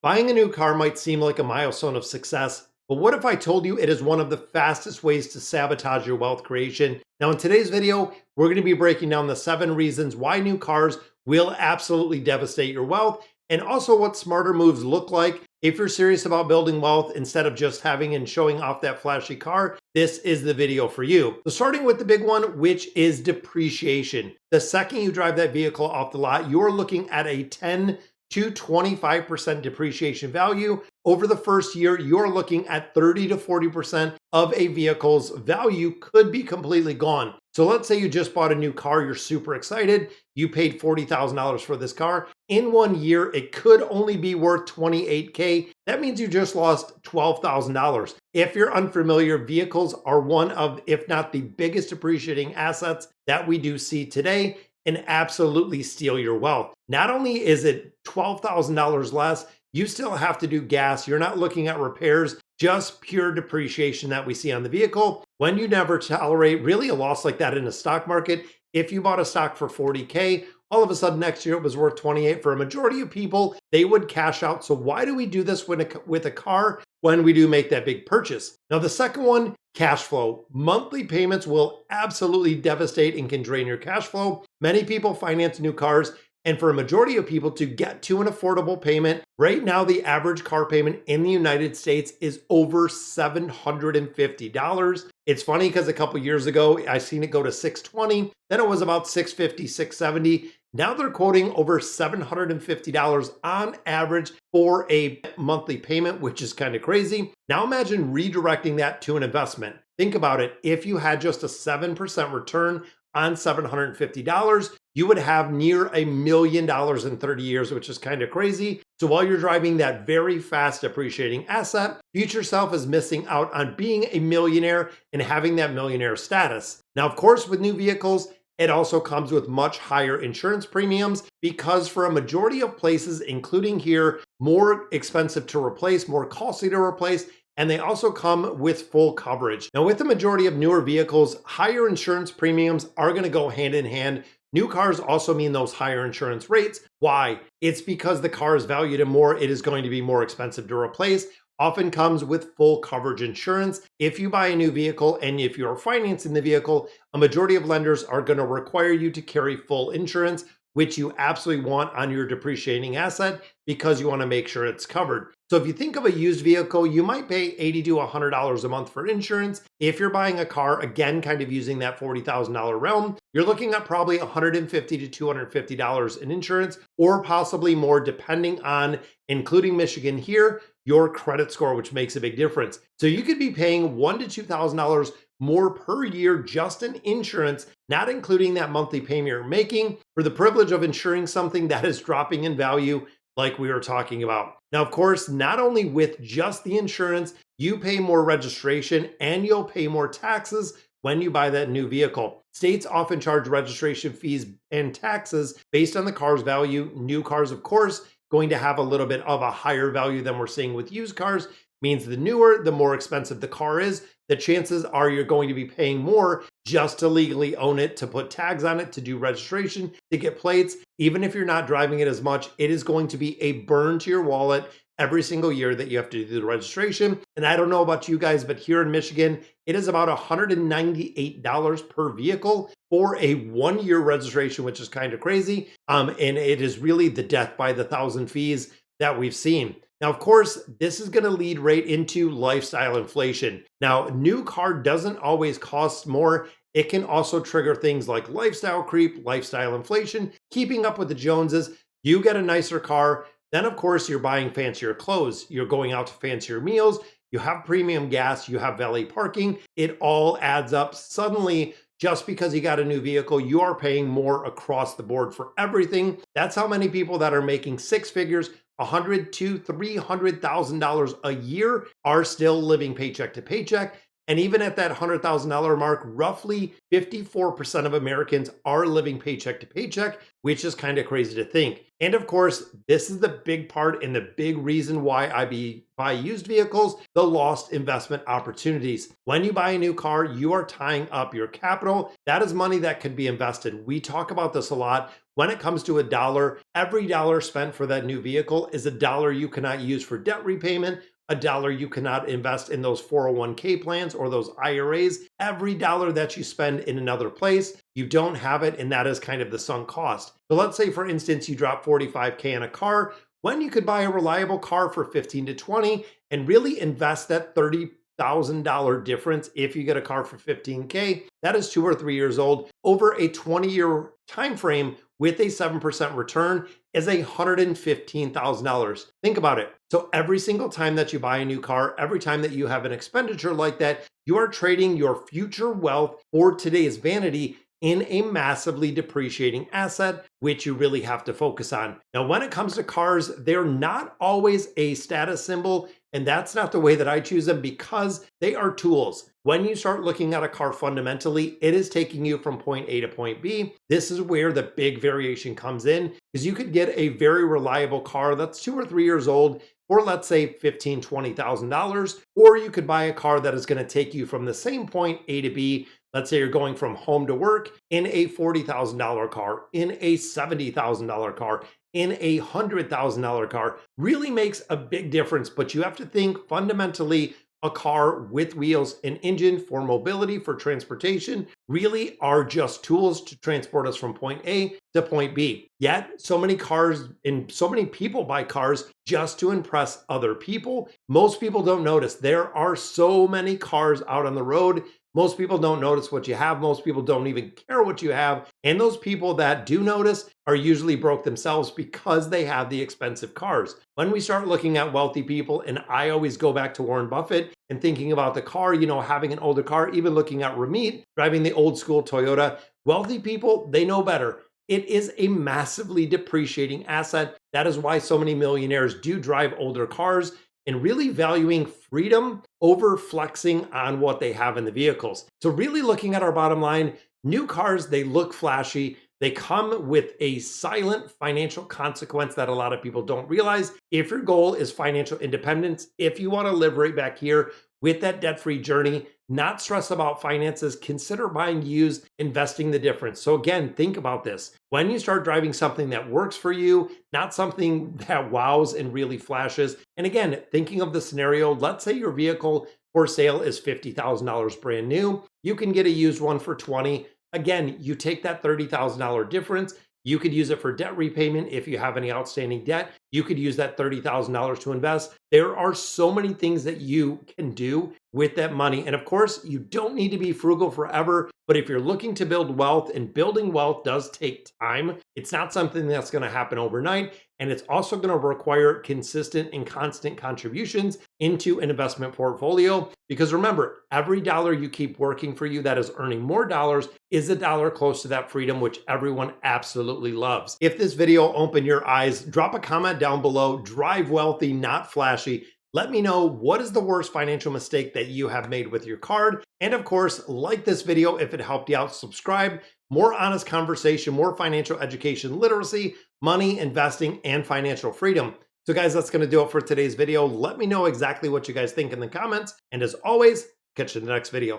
Buying a new car might seem like a milestone of success, but what if I told you it is one of the fastest ways to sabotage your wealth creation? Now, in today's video, we're going to be breaking down the 7 reasons why new cars will absolutely devastate your wealth, and also what smarter moves look like. If you're serious about building wealth instead of just having and showing off that flashy car, this is the video for you. So starting with the big one, which is depreciation. The second you drive that vehicle off the lot, you're looking at a 10 to 25% depreciation value. Over the first year, you're looking at 30 to 40% of a vehicle's value could be completely gone. So let's say you just bought a new car, you're super excited, you paid $40,000 for this car. In 1 year, it could only be worth 28K. That means you just lost $12,000. If you're unfamiliar, vehicles are one of, if not the biggest depreciating assets that we do see today, and absolutely steal your wealth. Not only is it $12,000 less, you still have to do gas. You're not looking at repairs, just pure depreciation that we see on the vehicle. When you never tolerate really a loss like that in a stock market, if you bought a stock for 40K, all of a sudden next year it was worth 28. For a majority of people, they would cash out. So why do we do this with a car when we do make that big purchase? Now, the second one, cash flow. Monthly payments will absolutely devastate and can drain your cash flow. Many people finance new cars, and for a majority of people to get to an affordable payment, right now the average car payment in the United States is over $750. It's funny because a couple years ago, I seen it go to $620, then it was about $650, $670. Now they're quoting over $750 on average for a monthly payment, which is kind of crazy. Now imagine redirecting that to an investment. Think about it. If you had just a 7% return on $750, you would have near $1 million in 30 years, which is kind of crazy. So while you're driving that very fast appreciating asset, future self is missing out on being a millionaire and having that millionaire status. Now, of course, with new vehicles, it also comes with much higher insurance premiums because for a majority of places, including here, more expensive to replace, more costly to replace, and they also come with full coverage. Now, with the majority of newer vehicles, higher insurance premiums are going to go hand in hand. New cars also mean those higher insurance rates. Why? It's because the car is valued at more, it is going to be more expensive to replace. Often comes with full coverage insurance. If you buy a new vehicle and if you're financing the vehicle, a majority of lenders are going to require you to carry full insurance, which you absolutely want on your depreciating asset because you want to make sure it's covered. So if you think of a used vehicle, you might pay $80 to $100 a month for insurance. If you're buying a car, again, kind of using that $40,000 realm, you're looking at probably $150 to $250 in insurance, or possibly more depending on, including Michigan here, your credit score, which makes a big difference. So you could be paying $1,000 to $2,000 more per year just in insurance, not including that monthly payment you're making for the privilege of insuring something that is dropping in value like we were talking about. Now, of course, not only with just the insurance, you pay more registration and you'll pay more taxes when you buy that new vehicle. States often charge registration fees and taxes based on the car's value. New cars, of course, going to have a little bit of a higher value than we're seeing with used cars. Means the newer, the more expensive the car is, the chances are you're going to be paying more just to legally own it, to put tags on it, to do registration, to get plates. Even if you're not driving it as much, it is going to be a burn to your wallet every single year that you have to do the registration. And I don't know about you guys, but here in Michigan, it is about $198 per vehicle for a 1-year registration, which is kind of crazy. And it is really the death by the thousand fees that we've seen. Now, of course, this is going to lead right into lifestyle inflation. Now, a new car doesn't always cost more. It can also trigger things like lifestyle creep, lifestyle inflation, keeping up with the Joneses. You get a nicer car, then of course you're buying fancier clothes. You're going out to fancier meals. You have premium gas, you have valet parking. It all adds up. Suddenly, just because you got a new vehicle, you are paying more across the board for everything. That's how many people that are making 6 figures, $100,000 to $300,000 a year, are still living paycheck to paycheck. And even at that $100,000 mark, roughly 54% of Americans are living paycheck to paycheck, which is kind of crazy to think. And of course, this is the big part and the big reason why buy used vehicles, the lost investment opportunities. When you buy a new car, you are tying up your capital. That is money that could be invested. We talk about this a lot. When it comes to a dollar, every dollar spent for that new vehicle is a dollar you cannot use for debt repayment, a dollar you cannot invest in those 401k plans or those IRAs. Every dollar that you spend in another place, you don't have it, and that is kind of the sunk cost. So let's say, for instance, you drop 45k on a car when you could buy a reliable car for 15 to 20 and really invest that $30,000 difference. If you get a car for 15k, that is 2 or 3 years old over a 20-year time frame with a 7% return is $115,000. Think about it. So every single time that you buy a new car, every time that you have an expenditure like that, you are trading your future wealth for today's vanity in a massively depreciating asset, which you really have to focus on. Now, when it comes to cars, they're not always a status symbol, and that's not the way that I choose them because they are tools. When you start looking at a car fundamentally, it is taking you from point A to point B. This is where the big variation comes in because you could get a very reliable car that's 2 or 3 years old for, let's say, $15,000, $20,000, or you could buy a car that is going to take you from the same point A to B. Let's say you're going from home to work in a $40,000 car, in a $70,000 car, in a $100,000 car. Really makes a big difference, but you have to think fundamentally a car with wheels and engine for mobility, for transportation, really are just tools to transport us from point A to point B. Yet, so many cars and so many people buy cars just to impress other people. Most people don't notice there are so many cars out on the road. Most people don't notice what you have. Most people don't even care what you have. And those people that do notice are usually broke themselves because they have the expensive cars. When we start looking at wealthy people, and I always go back to Warren Buffett and thinking about the car, having an older car, even looking at Ramit driving the old school Toyota, wealthy people, they know better. It is a massively depreciating asset. That is why so many millionaires do drive older cars and really valuing freedom over flexing on what they have in the vehicles. So really looking at our bottom line, new cars, they look flashy. They come with a silent financial consequence that a lot of people don't realize. If your goal is financial independence, if you want to live right back here with that debt-free journey, not stress about finances, consider buying used, investing the difference. So again, think about this. When you start driving something that works for you, not something that wows and really flashes. And again, thinking of the scenario, let's say your vehicle for sale is $50,000 brand new. You can get a used one for 20. Again, you take that $30,000 difference. You could use it for debt repayment if you have any outstanding debt. You could use that $30,000 to invest. There are so many things that you can do with that money. And of course, you don't need to be frugal forever. But if you're looking to build wealth, and building wealth does take time, it's not something that's going to happen overnight. And it's also going to require consistent and constant contributions into an investment portfolio. Because remember, every dollar you keep working for you that is earning more dollars is a dollar close to that freedom, which everyone absolutely loves. If this video opened your eyes, drop a comment down below. Drive wealthy, not flashy. Let me know what is the worst financial mistake that you have made with your card. And of course, like this video if it helped you out, subscribe. More honest conversation, more financial education, literacy, money, investing, and financial freedom. So guys, that's going to do it for today's video. Let me know exactly what you guys think in the comments. And as always, catch you in the next video.